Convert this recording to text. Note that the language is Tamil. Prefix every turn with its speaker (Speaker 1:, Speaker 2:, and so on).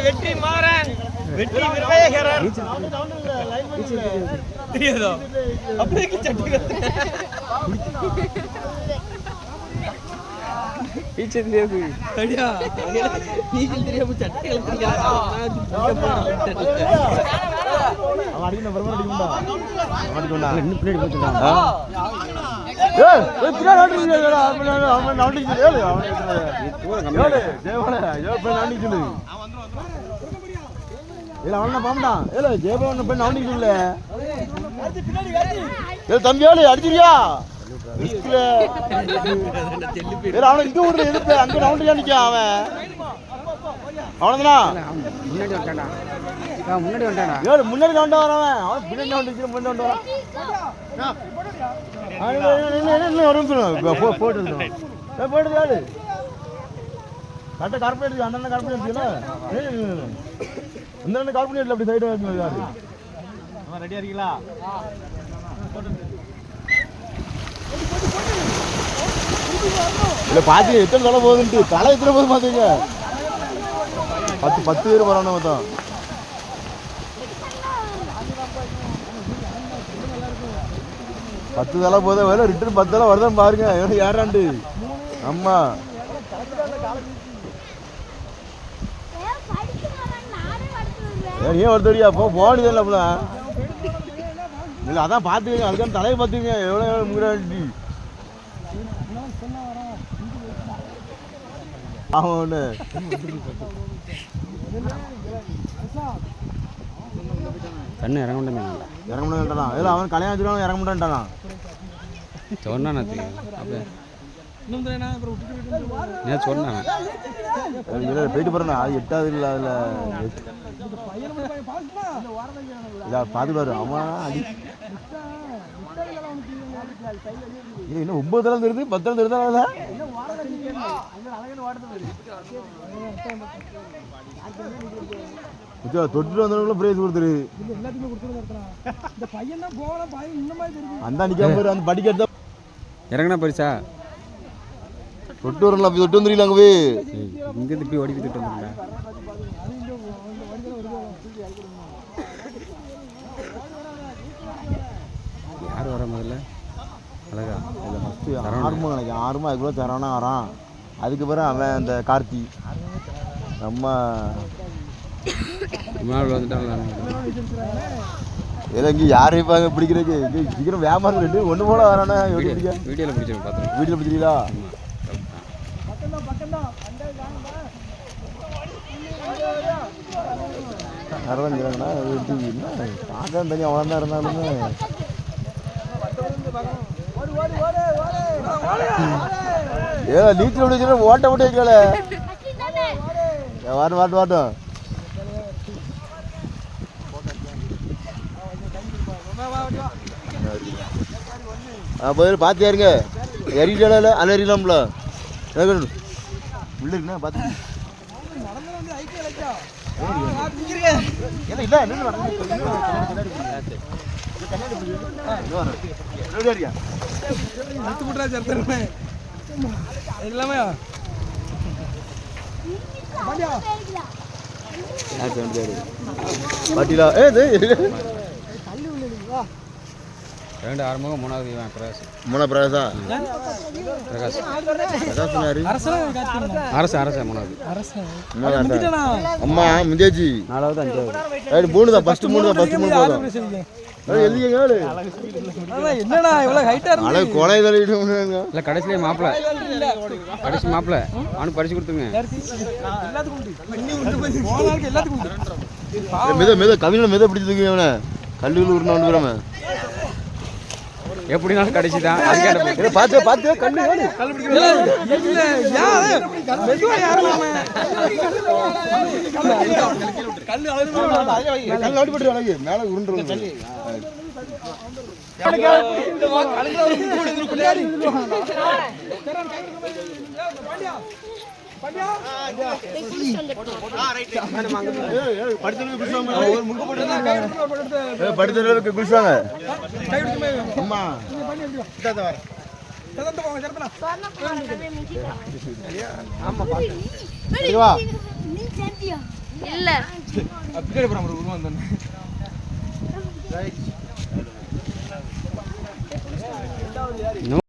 Speaker 1: வெற்றி மாறன் வெற்றி விநாயகரன் தெரியாதோ அப்படியே நீச்சல் தெரியாது அடியா நீச்சல் தெரியாம சட்டை
Speaker 2: தம்பி அடிச்சிருக்கியா அவனை இங்க விடுற எதிர்ப்பு அங்க ரவுண்டு நிக்க அவன் அவனதானா முன்னாடி வந்தானா முன்னாடி ரவுண்டா வரவன் அவன் பின்னாடி ரவுண்டு முன்னாடி வரான் போட்டு யாரு கரெக்டா கார்பரேட் அந்த கார்பரேட் இந்த கார்பரேட்ல அப்படி சைடு யாரு ரெடியா இருக்கீங்களா இல்ல பாத்து எத்தனை தலை போகுதுன்ட்டு தலை எத்தனை போகுது பாத்துங்க 10 பேர் போறானே மொத்தம் பத்து தலை போதா வேலை ரிட்டர்ன் 10 தலை வருதான் பாருங்க ஏறாண்டு அம்மா ஏன் வருத்தடியா போனதில்ல அப்படிலாம் இல்லை அதான் பார்த்துக்கங்க அதுக்கான தலையை பார்த்துக்கங்க எவ்வளோ முன்னாடி ஆமாம் ஒன்று
Speaker 3: கண்ணு இறங்க
Speaker 2: மாட்டேன்டானா இல்லை அவன் கல்யாணம் வச்சுருவாங்க இறங்க மாட்டேன்டானா
Speaker 3: சொன்னான் சொன்னான்
Speaker 2: போயிட்டு போறேண்ணா அது எட்டாவது இல்லை அதில் இதா பார்த்துப்பாரு அவன் அடி இன்னும் 9 தலை தெரியுது 10 தலை தெரியுதா தொட்டு வந்தவங்களும் பிரைஸ் கொடுத்துரு அந்த நிக்காம போயிரு அந்த படிக்க
Speaker 3: இறங்கினா பரிசா
Speaker 2: தொட்டு வரல அப்படி தொட்டு வந்துருக்கீங்க அங்கே போய்
Speaker 3: இங்கே திருப்பி ஓடிட்டு தொட்டு வந்துருக்கேன் யார் வர முதல்ல அழகா
Speaker 2: ஃபஸ்ட்டு ஆர்மா நினைக்கிறேன் ஆர்மா அதுக்குள்ளே தரானா வரான் அதுக்கு பிறகு அவன் அந்த கார்த்தி நம்ம
Speaker 3: வந்துட்டான்
Speaker 2: ஏதோ இங்கே யார் இருப்பாங்க பிடிக்கிறதுக்கு இங்கே சீக்கிரம் வியாபாரம் ரெண்டு ஒன்று போல வரானா
Speaker 3: வீடியோவில் பிடிச்சிருக்கேன் பார்த்துருக்கேன்
Speaker 2: வீட்டில் பிடிச்சிங்களா நடந்துக்கிறாங்கண்ணா பார்க்க தனி அவ்வளோ தான் இருந்தாலுமே ஏதோ நீச்சல் விடுச்சுன்னா ஓட்ட விட்டு வைக்கல வாட்டும் போய் பார்த்து யாருங்க எறிக்கல அல்ல எறிக்கலாம்ல உள்ள இருக்குண்ணா பார்த்து பாட்டிலா
Speaker 3: ரெண்டு ஆரம்பம் மூணாவது
Speaker 2: பிரகாஷா
Speaker 3: அரசு மூணாவது
Speaker 2: அம்மா முந்தியாச்சு 4வது 5வது 3 தான் ஃபர்ஸ்ட் 3 போதும்
Speaker 1: என்னடா இவ்வளவு ஹைட்டா இருக்கு
Speaker 2: அழகு கொலை தள்ளிடுங்க
Speaker 3: இல்ல கடைசி மாப்பிள அவனுக்கு பரிசு கொடுத்துங்க
Speaker 2: எல்லாத்துக்கும் கவிஞர் மித பிடிச்சிருக்கு அவனை கல்லூரில் உருணை வந்து போறாம
Speaker 3: எப்படினாலும் கடைசி தான்
Speaker 2: பார்த்து கல்லு மேல உருண்டு படுத்த குளிச்சுவாங்க அம்மா
Speaker 1: சதந்த போங்க சரப்பனா
Speaker 2: சரி வா
Speaker 4: இல்ல
Speaker 1: அப்படியே போறான் ஒரு உருவம் வந்தானே